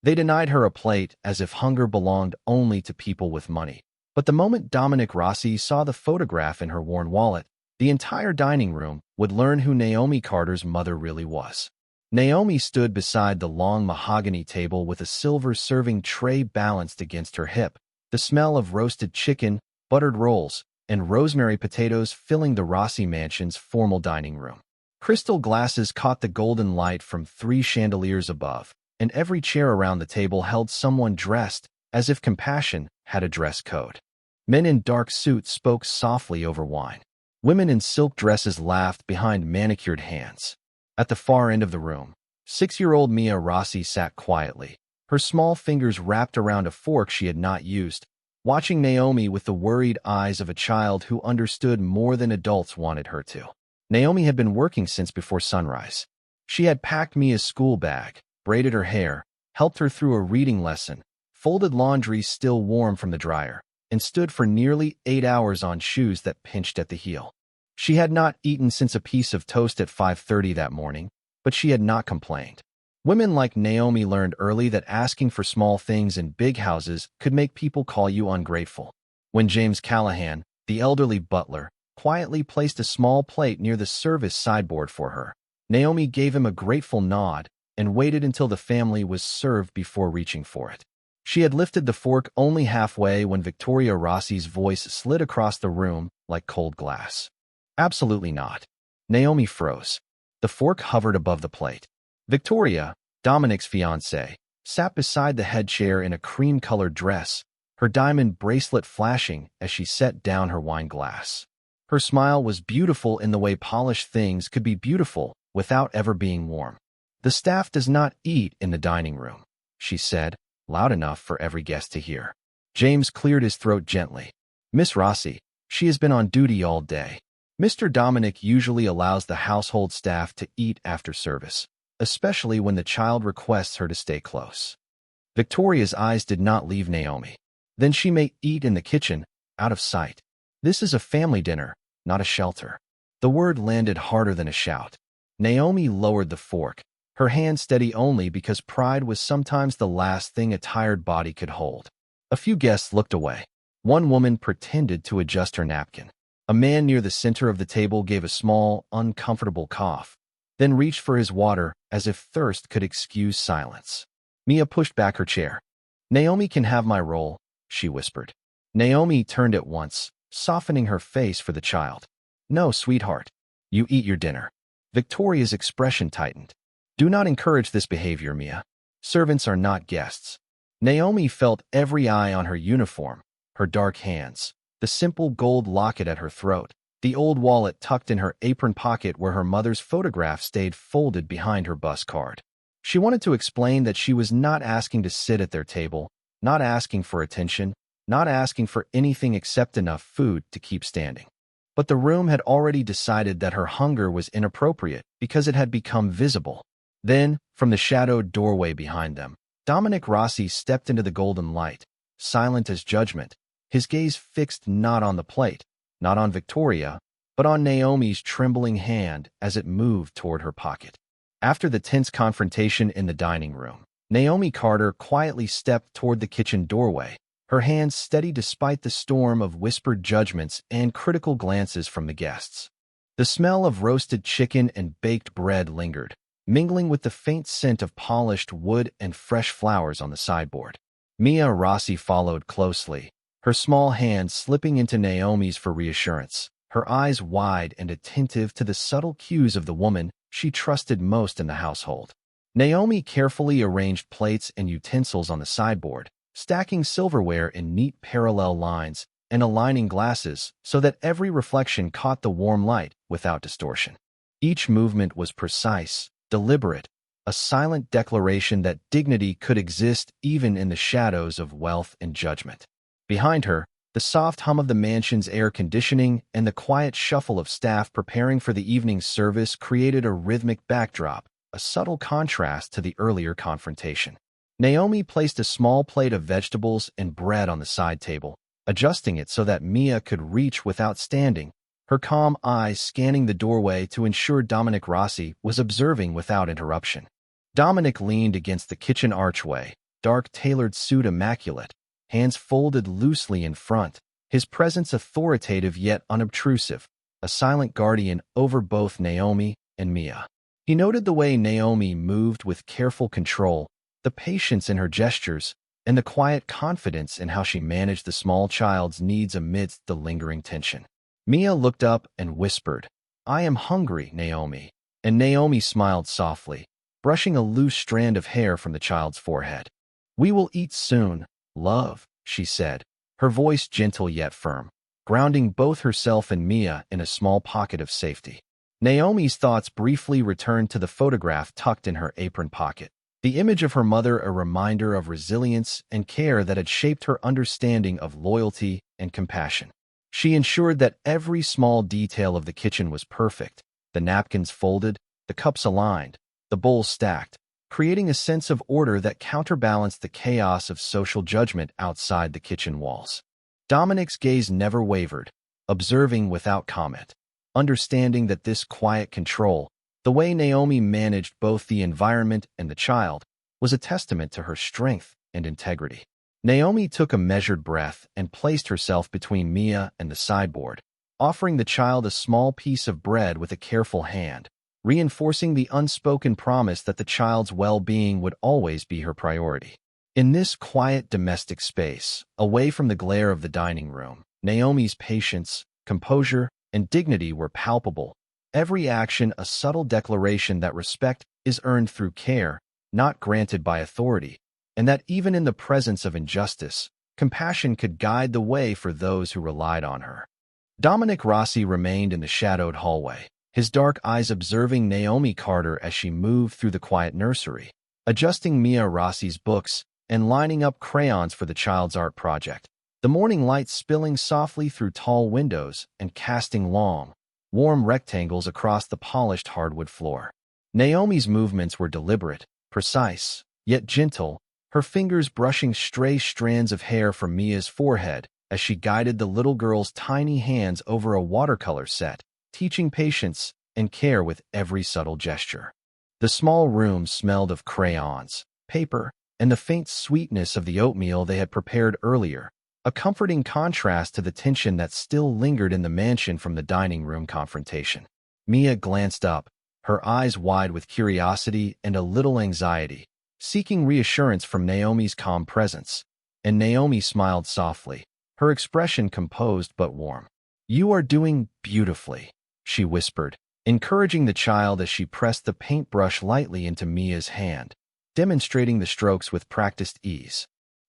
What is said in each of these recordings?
They denied her a plate as if hunger belonged only to people with money. But the moment Dominic Rossi saw the photograph in her worn wallet, the entire dining room would learn who Naomi Carter's mother really was. Naomi stood beside the long mahogany table with a silver serving tray balanced against her hip, the smell of roasted chicken, buttered rolls, and rosemary potatoes filling the Rossi mansion's formal dining room. Crystal glasses caught the golden light from 3 chandeliers above, and every chair around the table held someone dressed as if compassion had a dress code. Men in dark suits spoke softly over wine. Women in silk dresses laughed behind manicured hands. At the far end of the room, 6-year-old Mia Rossi sat quietly, her small fingers wrapped around a fork she had not used, watching Naomi with the worried eyes of a child who understood more than adults wanted her to. Naomi had been working since before sunrise. She had packed Mia's school bag, braided her hair, helped her through a reading lesson, folded laundry still warm from the dryer, and stood for nearly 8 hours on shoes that pinched at the heel. She had not eaten since a piece of toast at 5:30 that morning, but she had not complained. Women like Naomi learned early that asking for small things in big houses could make people call you ungrateful. When James Callahan, the elderly butler, quietly placed a small plate near the service sideboard for her, Naomi gave him a grateful nod and waited until the family was served before reaching for it. She had lifted the fork only halfway when Victoria Rossi's voice slid across the room like cold glass. Absolutely not. Naomi froze. The fork hovered above the plate. Victoria, Dominic's fiancée, sat beside the head chair in a cream-colored dress, her diamond bracelet flashing as she set down her wine glass. Her smile was beautiful in the way polished things could be beautiful without ever being warm. "The staff does not eat in the dining room," she said, loud enough for every guest to hear. James cleared his throat gently. "Miss Rossi, she has been on duty all day. Mr. Dominic usually allows the household staff to eat after service, especially when the child requests her to stay close." Victoria's eyes did not leave Naomi. "Then she may eat in the kitchen, out of sight. This is a family dinner, not a shelter." The word landed harder than a shout. Naomi lowered the fork, her hand steady only because pride was sometimes the last thing a tired body could hold. A few guests looked away. One woman pretended to adjust her napkin. A man near the center of the table gave a small, uncomfortable cough, then reached for his water as if thirst could excuse silence. Mia pushed back her chair. "Naomi can have my roll," she whispered. Naomi turned at once, softening her face for the child. "No, sweetheart. You eat your dinner." Victoria's expression tightened. "Do not encourage this behavior, Mia. Servants are not guests." Naomi felt every eye on her uniform, her dark hands, the simple gold locket at her throat, the old wallet tucked in her apron pocket where her mother's photograph stayed folded behind her bus card. She wanted to explain that she was not asking to sit at their table, not asking for attention, not asking for anything except enough food to keep standing. But the room had already decided that her hunger was inappropriate because it had become visible. Then, from the shadowed doorway behind them, Dominic Rossi stepped into the golden light, silent as judgment, his gaze fixed not on the plate, not on Victoria, but on Naomi's trembling hand as it moved toward her pocket. After the tense confrontation in the dining room, Naomi Carter quietly stepped toward the kitchen doorway, her hands steady despite the storm of whispered judgments and critical glances from the guests. The smell of roasted chicken and baked bread lingered, mingling with the faint scent of polished wood and fresh flowers on the sideboard. Mia Rossi followed closely, her small hand slipping into Naomi's for reassurance, her eyes wide and attentive to the subtle cues of the woman she trusted most in the household. Naomi carefully arranged plates and utensils on the sideboard, stacking silverware in neat parallel lines and aligning glasses so that every reflection caught the warm light without distortion. Each movement was precise, deliberate, a silent declaration that dignity could exist even in the shadows of wealth and judgment. Behind her, the soft hum of the mansion's air conditioning and the quiet shuffle of staff preparing for the evening service created a rhythmic backdrop, a subtle contrast to the earlier confrontation. Naomi placed a small plate of vegetables and bread on the side table, adjusting it so that Mia could reach without standing, her calm eyes scanning the doorway to ensure Dominic Rossi was observing without interruption. Dominic leaned against the kitchen archway, dark tailored suit immaculate, hands folded loosely in front, his presence authoritative yet unobtrusive, a silent guardian over both Naomi and Mia. He noted the way Naomi moved with careful control, the patience in her gestures, and the quiet confidence in how she managed the small child's needs amidst the lingering tension. Mia looked up and whispered, "I am hungry, Naomi." And Naomi smiled softly, brushing a loose strand of hair from the child's forehead. "We will eat soon, love," she said, her voice gentle yet firm, grounding both herself and Mia in a small pocket of safety. Naomi's thoughts briefly returned to the photograph tucked in her apron pocket. The image of her mother, a reminder of resilience and care that had shaped her understanding of loyalty and compassion. She ensured that every small detail of the kitchen was perfect, the napkins folded, the cups aligned, the bowls stacked, creating a sense of order that counterbalanced the chaos of social judgment outside the kitchen walls. Dominic's gaze never wavered, observing without comment, understanding that this quiet control, the way Naomi managed both the environment and the child, was a testament to her strength and integrity. Naomi took a measured breath and placed herself between Mia and the sideboard, offering the child a small piece of bread with a careful hand, reinforcing the unspoken promise that the child's well-being would always be her priority. In this quiet domestic space, away from the glare of the dining room, Naomi's patience, composure, and dignity were palpable, every action a subtle declaration that respect is earned through care, not granted by authority, and that even in the presence of injustice, compassion could guide the way for those who relied on her. Dominic Rossi remained in the shadowed hallway, his dark eyes observing Naomi Carter as she moved through the quiet nursery, adjusting Mia Rossi's books and lining up crayons for the child's art project, the morning light spilling softly through tall windows and casting long, warm rectangles across the polished hardwood floor. Naomi's movements were deliberate, precise, yet gentle, her fingers brushing stray strands of hair from Mia's forehead as she guided the little girl's tiny hands over a watercolor set, teaching patience and care with every subtle gesture. The small room smelled of crayons, paper, and the faint sweetness of the oatmeal they had prepared earlier, a comforting contrast to the tension that still lingered in the mansion from the dining room confrontation. Mia glanced up, her eyes wide with curiosity and a little anxiety, seeking reassurance from Naomi's calm presence, and Naomi smiled softly, her expression composed but warm. "You are doing beautifully," she whispered, encouraging the child as she pressed the paintbrush lightly into Mia's hand, demonstrating the strokes with practiced ease.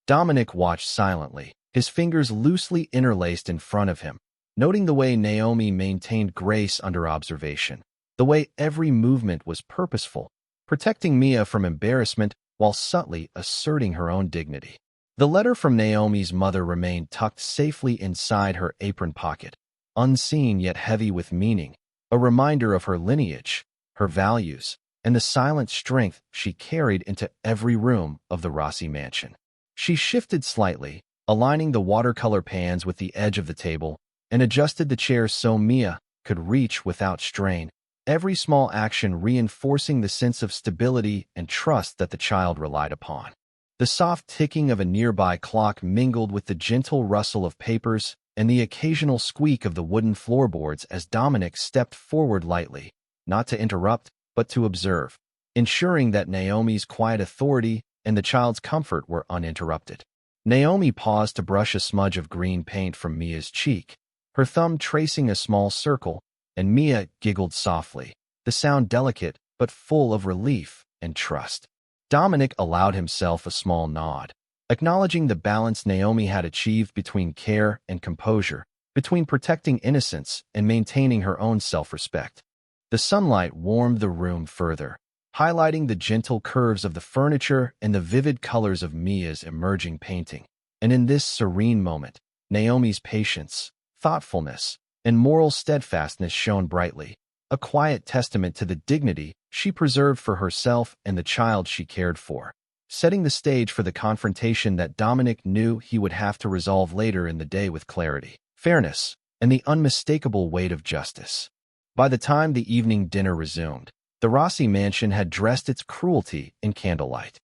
Dominic watched silently, his fingers loosely interlaced in front of him, noting the way Naomi maintained grace under observation, the way every movement was purposeful, protecting Mia from embarrassment while subtly asserting her own dignity. The letter from Naomi's mother remained tucked safely inside her apron pocket, unseen yet heavy with meaning, a reminder of her lineage, her values, and the silent strength she carried into every room of the Rossi mansion. She shifted slightly, aligning the watercolor pans with the edge of the table, and adjusted the chair so Mia could reach without strain, every small action reinforcing the sense of stability and trust that the child relied upon. The soft ticking of a nearby clock mingled with the gentle rustle of papers and the occasional squeak of the wooden floorboards as Dominic stepped forward lightly, not to interrupt, but to observe, ensuring that Naomi's quiet authority and the child's comfort were uninterrupted. Naomi paused to brush a smudge of green paint from Mia's cheek, her thumb tracing a small circle, and Mia giggled softly, the sound delicate but full of relief and trust. Dominic allowed himself a small nod, acknowledging the balance Naomi had achieved between care and composure, between protecting innocence and maintaining her own self-respect. The sunlight warmed the room further, highlighting the gentle curves of the furniture and the vivid colors of Mia's emerging painting. And in this serene moment, Naomi's patience, thoughtfulness, and moral steadfastness shone brightly, a quiet testament to the dignity she preserved for herself and the child she cared for, setting the stage for the confrontation that Dominic knew he would have to resolve later in the day with clarity, fairness, and the unmistakable weight of justice. By the time the evening dinner resumed, the Rossi mansion had dressed its cruelty in candlelight.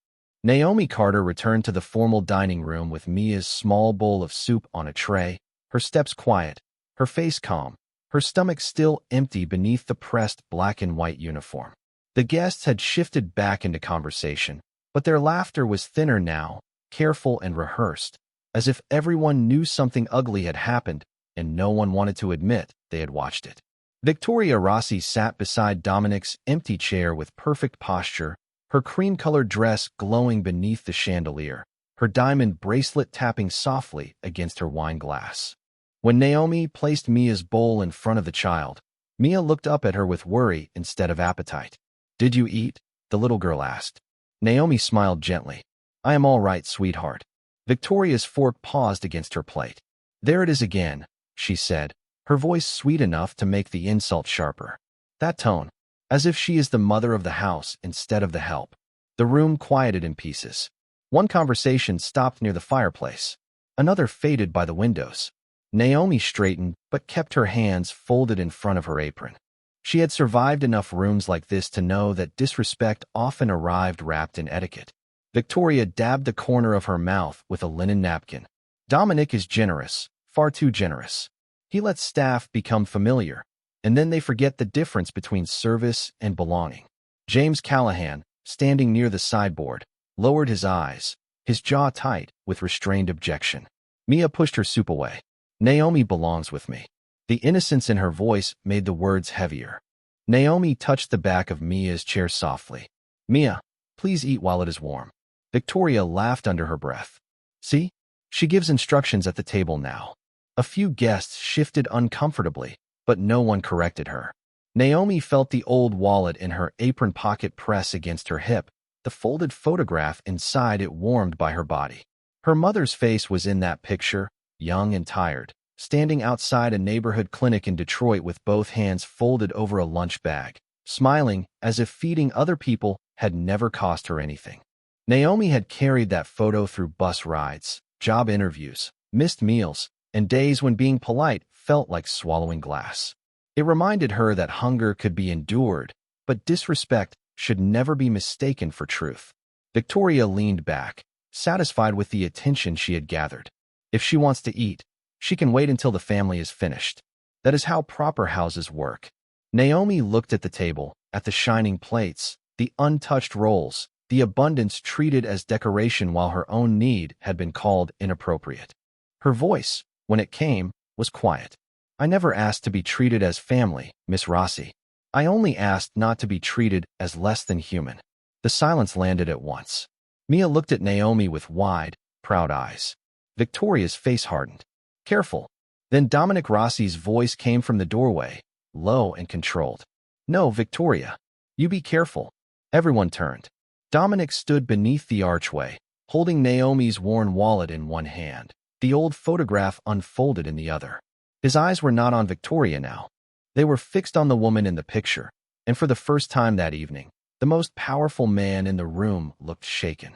Naomi Carter returned to the formal dining room with Mia's small bowl of soup on a tray, her steps quiet, her face calm, her stomach still empty beneath the pressed black and white uniform. The guests had shifted back into conversation, but their laughter was thinner now, careful and rehearsed, as if everyone knew something ugly had happened and no one wanted to admit they had watched it. Victoria Rossi sat beside Dominic's empty chair with perfect posture, her cream-colored dress glowing beneath the chandelier, her diamond bracelet tapping softly against her wine glass. When Naomi placed Mia's bowl in front of the child, Mia looked up at her with worry instead of appetite. "Did you eat?" the little girl asked. Naomi smiled gently. "I am all right, sweetheart." Victoria's fork paused against her plate. "There it is again," she said, her voice sweet enough to make the insult sharper. That tone, as if she is the mother of the house instead of the help. The room quieted in pieces. One conversation stopped near the fireplace. Another faded by the windows. Naomi straightened but kept her hands folded in front of her apron. She had survived enough rooms like this to know that disrespect often arrived wrapped in etiquette. Victoria dabbed the corner of her mouth with a linen napkin. "Dominic is generous, far too generous. He lets staff become familiar, and then they forget the difference between service and belonging." James Callahan, standing near the sideboard, lowered his eyes, his jaw tight with restrained objection. Mia pushed her soup away. "Naomi belongs with me." The innocence in her voice made the words heavier. Naomi touched the back of Mia's chair softly. "Mia, please eat while it is warm." Victoria laughed under her breath. "See? She gives instructions at the table now." A few guests shifted uncomfortably, but no one corrected her. Naomi felt the old wallet in her apron pocket press against her hip, the folded photograph inside it warmed by her body. Her mother's face was in that picture, young and tired, standing outside a neighborhood clinic in Detroit with both hands folded over a lunch bag, smiling as if feeding other people had never cost her anything. Naomi had carried that photo through bus rides, job interviews, missed meals, and days when being polite felt like swallowing glass. It reminded her that hunger could be endured, but disrespect should never be mistaken for truth. Victoria leaned back, satisfied with the attention she had gathered. If she wants to eat, she can wait until the family is finished. That is how proper houses work. Naomi looked at the table, at the shining plates, the untouched rolls, the abundance treated as decoration while her own need had been called inappropriate. Her voice, when it came, was quiet. "I never asked to be treated as family, Miss Rossi. I only asked not to be treated as less than human." The silence landed at once. Mia looked at Naomi with wide, proud eyes. Victoria's face hardened. "Careful." Then Dominic Rossi's voice came from the doorway, low and controlled. "No, Victoria. You be careful." Everyone turned. Dominic stood beneath the archway, holding Naomi's worn wallet in one hand, the old photograph unfolded in the other. His eyes were not on Victoria now. They were fixed on the woman in the picture, and for the first time that evening, the most powerful man in the room looked shaken.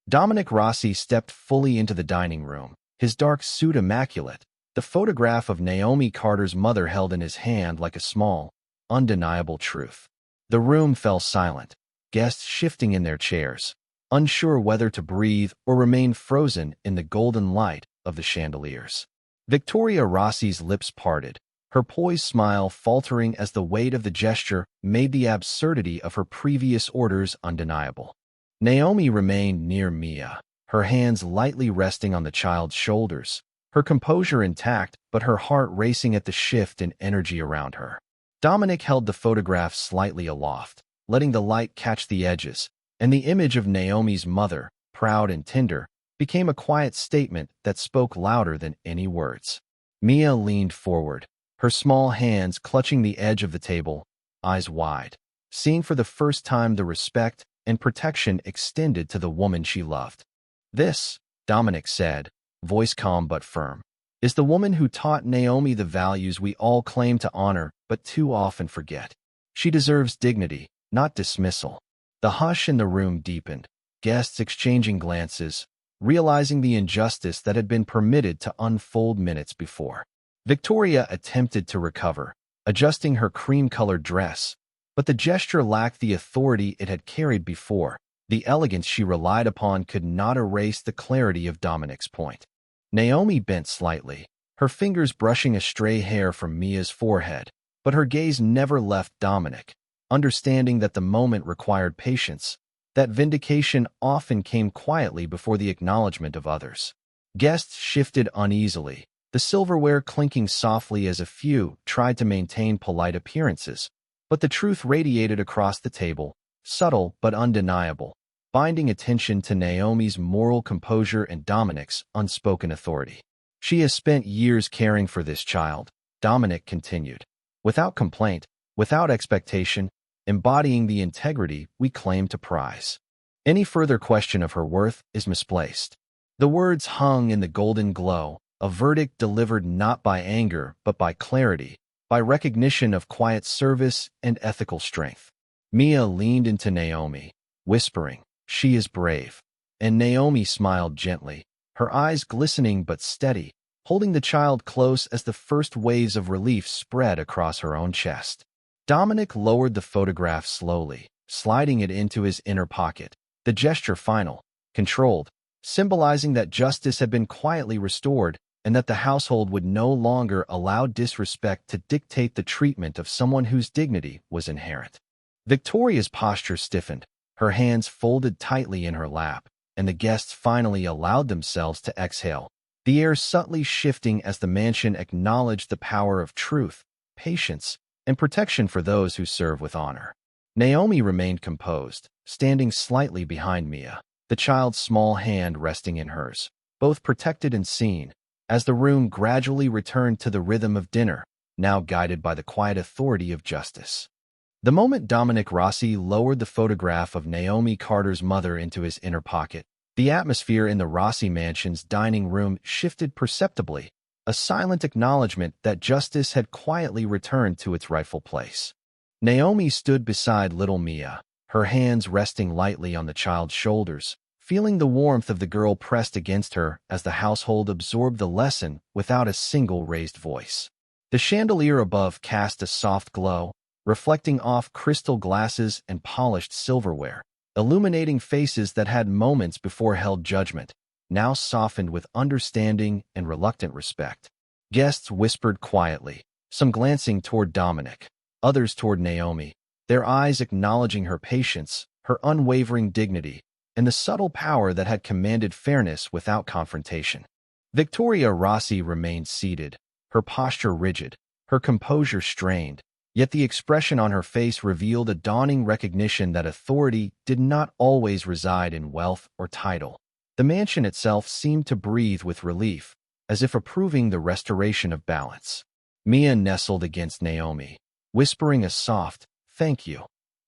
Dominic Rossi stepped fully into the dining room, his dark suit immaculate, the photograph of Naomi Carter's mother held in his hand like a small, undeniable truth. The room fell silent, guests shifting in their chairs, unsure whether to breathe or remain frozen in the golden light of the chandeliers. Victoria Rossi's lips parted, her poised smile faltering as the weight of the gesture made the absurdity of her previous orders undeniable. Naomi remained near Mia, her hands lightly resting on the child's shoulders, her composure intact but her heart racing at the shift in energy around her. Dominic held the photograph slightly aloft, letting the light catch the edges, and the image of Naomi's mother, proud and tender, became a quiet statement that spoke louder than any words. Mia leaned forward, her small hands clutching the edge of the table, eyes wide, seeing for the first time the respect and protection extended to the woman she loved. "This," Dominic said, voice calm but firm, "is the woman who taught Naomi the values we all claim to honor but too often forget. She deserves dignity, not dismissal." The hush in the room deepened, guests exchanging glances, realizing the injustice that had been permitted to unfold minutes before. Victoria attempted to recover, adjusting her cream-colored dress, but the gesture lacked the authority it had carried before, The elegance she relied upon could not erase the clarity of Dominic's point. Naomi bent slightly, her fingers brushing a stray hair from Mia's forehead, but her gaze never left Dominic, understanding that the moment required patience, that vindication often came quietly before the acknowledgement of others. Guests shifted uneasily, the silverware clinking softly as a few tried to maintain polite appearances, but the truth radiated across the table, subtle but undeniable, binding attention to Naomi's moral composure and Dominic's unspoken authority. She has spent years caring for this child, Dominic continued, without complaint, without expectation, embodying the integrity we claim to prize. Any further question of her worth is misplaced. The words hung in the golden glow, a verdict delivered not by anger but by clarity, by recognition of quiet service and ethical strength. Mia leaned into Naomi, whispering, "She is brave." And Naomi smiled gently, her eyes glistening but steady, holding the child close as the first waves of relief spread across her own chest. Dominic lowered the photograph slowly, sliding it into his inner pocket, the gesture final, controlled, symbolizing that justice had been quietly restored and that the household would no longer allow disrespect to dictate the treatment of someone whose dignity was inherent. Victoria's posture stiffened, her hands folded tightly in her lap, and the guests finally allowed themselves to exhale, the air subtly shifting as the mansion acknowledged the power of truth, patience, and protection for those who serve with honor. Naomi remained composed, standing slightly behind Mia, the child's small hand resting in hers, both protected and seen, as the room gradually returned to the rhythm of dinner, now guided by the quiet authority of justice. The moment Dominic Rossi lowered the photograph of Naomi Carter's mother into his inner pocket, the atmosphere in the Rossi mansion's dining room shifted perceptibly, a silent acknowledgement that justice had quietly returned to its rightful place. Naomi stood beside little Mia, her hands resting lightly on the child's shoulders, feeling the warmth of the girl pressed against her as the household absorbed the lesson without a single raised voice. The chandelier above cast a soft glow, reflecting off crystal glasses and polished silverware, illuminating faces that had moments before held judgment, now softened with understanding and reluctant respect. Guests whispered quietly, some glancing toward Dominic, others toward Naomi, their eyes acknowledging her patience, her unwavering dignity, and the subtle power that had commanded fairness without confrontation. Victoria Rossi remained seated, her posture rigid, her composure strained, yet the expression on her face revealed a dawning recognition that authority did not always reside in wealth or title. The mansion itself seemed to breathe with relief, as if approving the restoration of balance. Mia nestled against Naomi, whispering a soft, "Thank you,"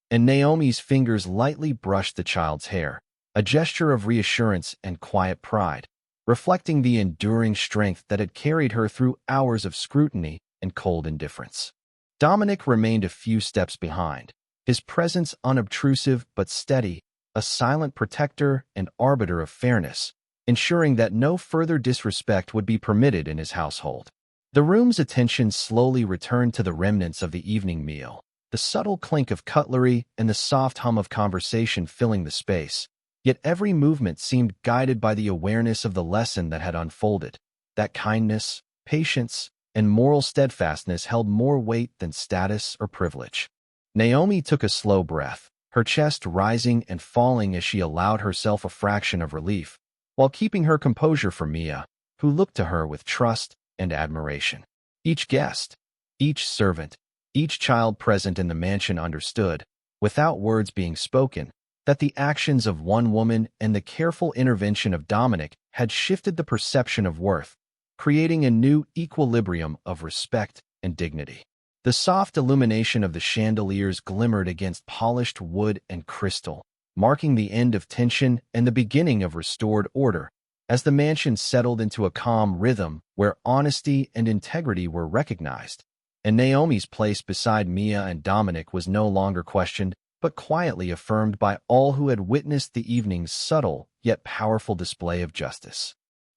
and Naomi's fingers lightly brushed the child's hair, a gesture of reassurance and quiet pride, reflecting the enduring strength that had carried her through hours of scrutiny and cold indifference. Dominic remained a few steps behind, his presence unobtrusive but steady, a silent protector and arbiter of fairness, ensuring that no further disrespect would be permitted in his household. The room's attention slowly returned to the remnants of the evening meal, the subtle clink of cutlery and the soft hum of conversation filling the space, yet every movement seemed guided by the awareness of the lesson that had unfolded, that kindness, patience, and moral steadfastness held more weight than status or privilege. Naomi took a slow breath, her chest rising and falling as she allowed herself a fraction of relief, while keeping her composure for Mia, who looked to her with trust and admiration. Each guest, each servant, each child present in the mansion understood, without words being spoken, that the actions of one woman and the careful intervention of Dominic had shifted the perception of worth, creating a new equilibrium of respect and dignity. The soft illumination of the chandeliers glimmered against polished wood and crystal, marking the end of tension and the beginning of restored order, as the mansion settled into a calm rhythm where honesty and integrity were recognized, and Naomi's place beside Mia and Dominic was no longer questioned, but quietly affirmed by all who had witnessed the evening's subtle yet powerful display of justice.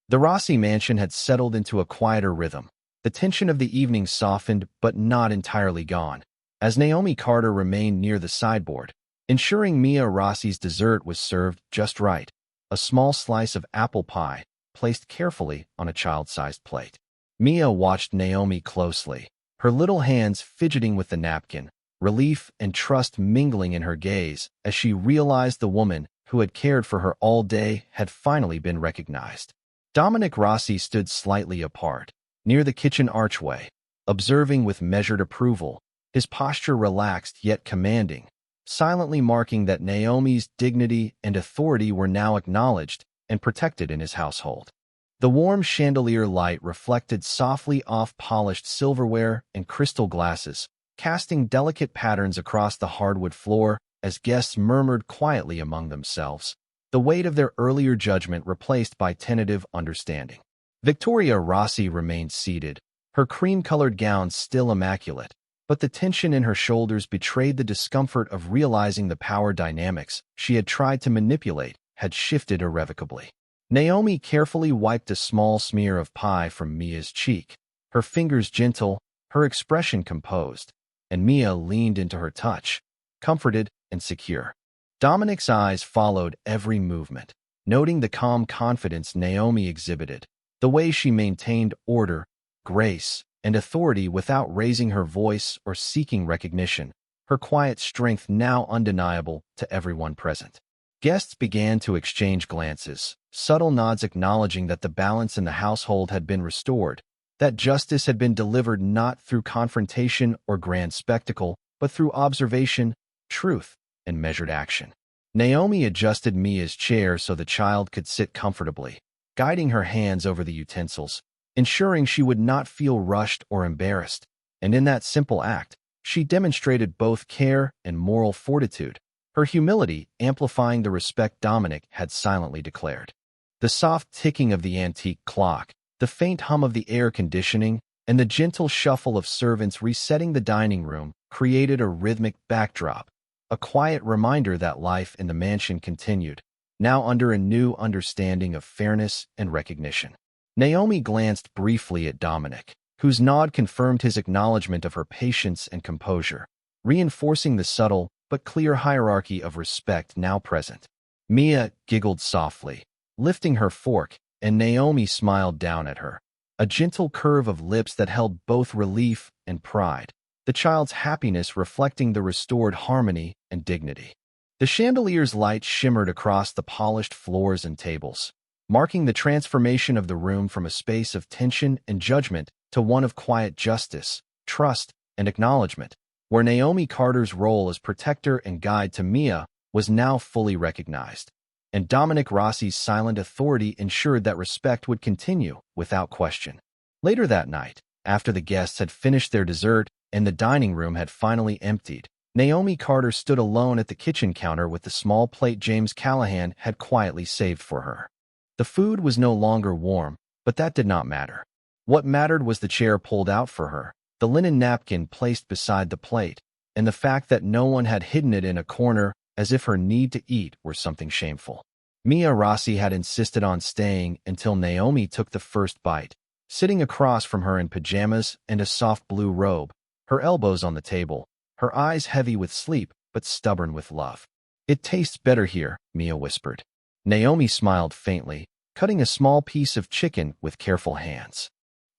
The Rossi mansion had settled into a quieter rhythm. The tension of the evening softened but not entirely gone, as Naomi Carter remained near the sideboard, ensuring Mia Rossi's dessert was served just right, a small slice of apple pie placed carefully on a child-sized plate. Mia watched Naomi closely, her little hands fidgeting with the napkin, relief and trust mingling in her gaze as she realized the woman who had cared for her all day had finally been recognized. Dominic Rossi stood slightly apart, near the kitchen archway, observing with measured approval, his posture relaxed yet commanding, silently marking that Naomi's dignity and authority were now acknowledged and protected in his household. The warm chandelier light reflected softly off polished silverware and crystal glasses, casting delicate patterns across the hardwood floor as guests murmured quietly among themselves, the weight of their earlier judgment replaced by tentative understanding. Victoria Rossi remained seated, her cream-colored gown still immaculate, but the tension in her shoulders betrayed the discomfort of realizing the power dynamics she had tried to manipulate had shifted irrevocably. Naomi carefully wiped a small smear of pie from Mia's cheek, her fingers gentle, her expression composed, and Mia leaned into her touch, comforted and secure. Dominic's eyes followed every movement, noting the calm confidence Naomi exhibited, the way she maintained order, grace, and authority without raising her voice or seeking recognition, her quiet strength now undeniable to everyone present. Guests began to exchange glances, subtle nods acknowledging that the balance in the household had been restored, that justice had been delivered not through confrontation or grand spectacle, but through observation, truth, and measured action. Naomi adjusted Mia's chair so the child could sit comfortably, guiding her hands over the utensils, ensuring she would not feel rushed or embarrassed, and in that simple act, she demonstrated both care and moral fortitude, her humility amplifying the respect Dominic had silently declared. The soft ticking of the antique clock, the faint hum of the air conditioning, and the gentle shuffle of servants resetting the dining room created a rhythmic backdrop, a quiet reminder that life in the mansion continued, now under a new understanding of fairness and recognition. Naomi glanced briefly at Dominic, whose nod confirmed his acknowledgement of her patience and composure, reinforcing the subtle but clear hierarchy of respect now present. Mia giggled softly, lifting her fork, and Naomi smiled down at her, a gentle curve of lips that held both relief and pride, the child's happiness reflecting the restored harmony and dignity. The chandelier's light shimmered across the polished floors and tables, marking the transformation of the room from a space of tension and judgment to one of quiet justice, trust, and acknowledgement, where Naomi Carter's role as protector and guide to Mia was now fully recognized, and Dominic Rossi's silent authority ensured that respect would continue without question. Later that night, after the guests had finished their dessert and the dining room had finally emptied, Naomi Carter stood alone at the kitchen counter with the small plate James Callahan had quietly saved for her. The food was no longer warm, but that did not matter. What mattered was the chair pulled out for her, the linen napkin placed beside the plate, and the fact that no one had hidden it in a corner as if her need to eat were something shameful. Mia Rossi had insisted on staying until Naomi took the first bite, sitting across from her in pajamas and a soft blue robe, her elbows on the table, her eyes heavy with sleep but stubborn with love. "It tastes better here," Mia whispered. Naomi smiled faintly, cutting a small piece of chicken with careful hands.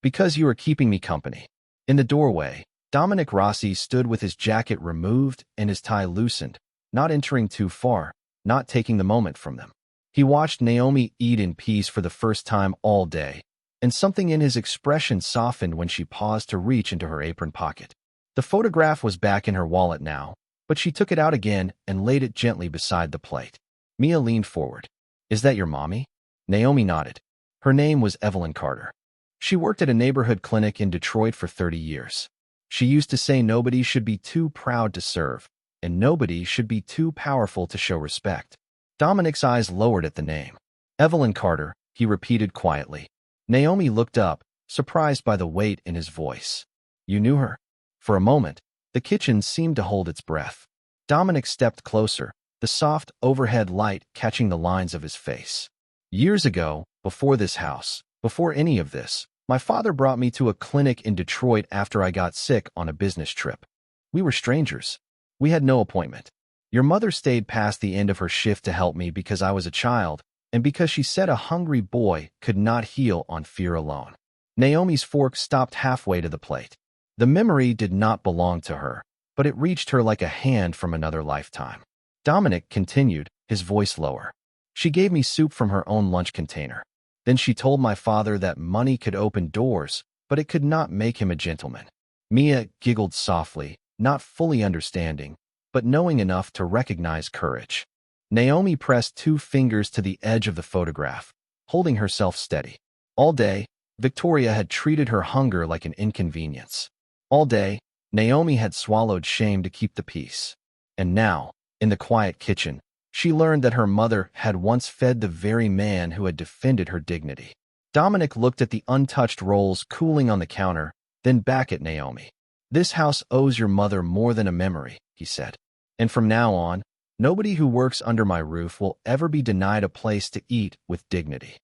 "Because you are keeping me company." In the doorway, Dominic Rossi stood with his jacket removed and his tie loosened, not entering too far, not taking the moment from them. He watched Naomi eat in peace for the first time all day, and something in his expression softened when she paused to reach into her apron pocket. The photograph was back in her wallet now, but she took it out again and laid it gently beside the plate. Mia leaned forward. "Is that your mommy?" Naomi nodded. Her name was Evelyn Carter. She worked at a neighborhood clinic in Detroit for 30 years. She used to say nobody should be too proud to serve, and nobody should be too powerful to show respect. Dominic's eyes lowered at the name. "Evelyn Carter," he repeated quietly. Naomi looked up, surprised by the weight in his voice. "You knew her?" For a moment, the kitchen seemed to hold its breath. Dominic stepped closer, the soft overhead light catching the lines of his face. "Years ago, before this house, before any of this, my father brought me to a clinic in Detroit after I got sick on a business trip. We were strangers. We had no appointment. Your mother stayed past the end of her shift to help me because I was a child, and because she said a hungry boy could not heal on fear alone. Naomi's fork stopped halfway to the plate. The memory did not belong to her, but it reached her like a hand from another lifetime. Dominic continued, his voice lower. She gave me soup from her own lunch container. Then she told my father that money could open doors, but it could not make him a gentleman. Mia giggled softly, not fully understanding, but knowing enough to recognize courage. Naomi pressed 2 fingers to the edge of the photograph, holding herself steady. All day, Victoria had treated her hunger like an inconvenience. All day, Naomi had swallowed shame to keep the peace. And now, in the quiet kitchen, she learned that her mother had once fed the very man who had defended her dignity. Dominic looked at the untouched rolls cooling on the counter, then back at Naomi. "This house owes your mother more than a memory," he said. "And from now on, nobody who works under my roof will ever be denied a place to eat with dignity."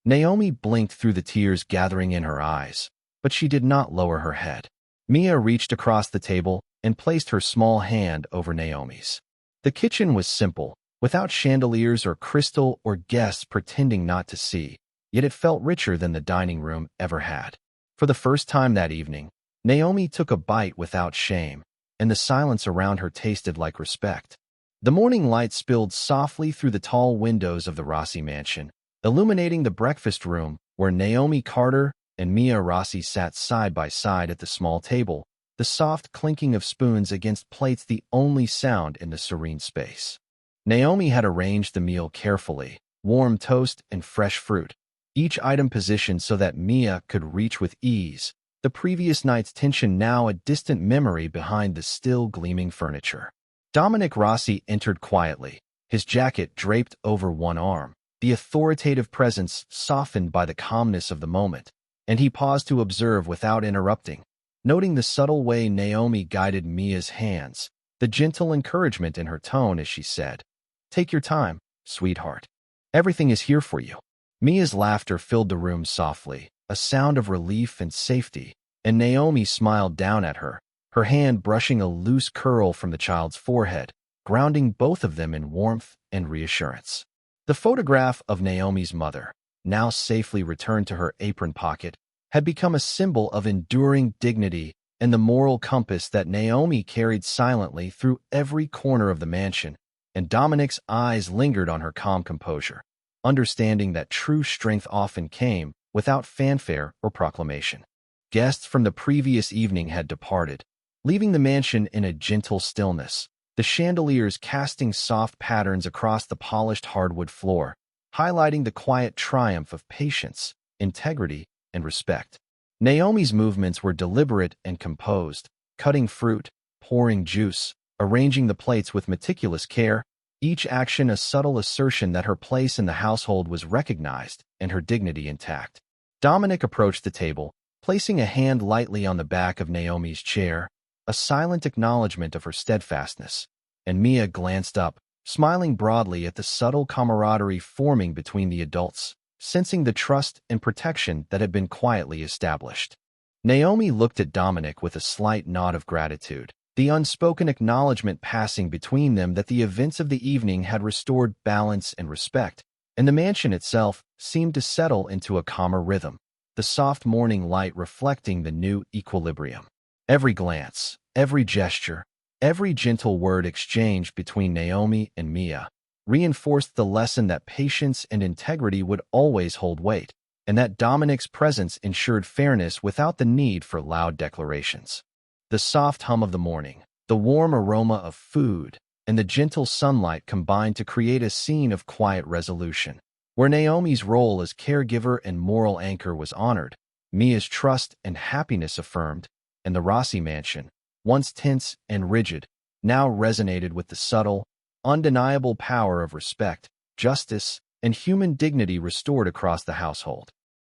Naomi blinked through the tears gathering in her eyes, but she did not lower her head. Mia reached across the table and placed her small hand over Naomi's. The kitchen was simple, without chandeliers or crystal or guests pretending not to see, yet it felt richer than the dining room ever had. For the first time that evening, Naomi took a bite without shame, and the silence around her tasted like respect. The morning light spilled softly through the tall windows of the Rossi mansion, illuminating the breakfast room where Naomi Carter and Mia Rossi sat side by side at the small table, the soft clinking of spoons against plates the only sound in the serene space. Naomi had arranged the meal carefully, warm toast and fresh fruit, each item positioned so that Mia could reach with ease, the previous night's tension now a distant memory behind the still gleaming furniture. Dominic Rossi entered quietly, his jacket draped over one arm, the authoritative presence softened by the calmness of the moment, and he paused to observe without interrupting, noting the subtle way Naomi guided Mia's hands, the gentle encouragement in her tone as she said, "Take your time, sweetheart. Everything is here for you." Mia's laughter filled the room softly, a sound of relief and safety, and Naomi smiled down at her, her hand brushing a loose curl from the child's forehead, grounding both of them in warmth and reassurance. The photograph of Naomi's mother, now safely returned to her apron pocket, had become a symbol of enduring dignity and the moral compass that Naomi carried silently through every corner of the mansion, and Dominic's eyes lingered on her calm composure, understanding that true strength often came without fanfare or proclamation. Guests from the previous evening had departed, leaving the mansion in a gentle stillness, the chandeliers casting soft patterns across the polished hardwood floor, highlighting the quiet triumph of patience, integrity, and respect. Naomi's movements were deliberate and composed, cutting fruit, pouring juice, arranging the plates with meticulous care, each action a subtle assertion that her place in the household was recognized and her dignity intact. Dominic approached the table, placing a hand lightly on the back of Naomi's chair, a silent acknowledgement of her steadfastness, and Mia glanced up, smiling broadly at the subtle camaraderie forming between the adults, sensing the trust and protection that had been quietly established. Naomi looked at Dominic with a slight nod of gratitude, the unspoken acknowledgement passing between them that the events of the evening had restored balance and respect, and the mansion itself seemed to settle into a calmer rhythm, the soft morning light reflecting the new equilibrium. Every glance, every gesture, every gentle word exchanged between Naomi and Mia reinforced the lesson that patience and integrity would always hold weight, and that Dominic's presence ensured fairness without the need for loud declarations. The soft hum of the morning, the warm aroma of food, and the gentle sunlight combined to create a scene of quiet resolution, where Naomi's role as caregiver and moral anchor was honored, Mia's trust and happiness affirmed, and the Rossi mansion, once tense and rigid, now resonated with the subtle, undeniable power of respect, justice, and human dignity restored across the household.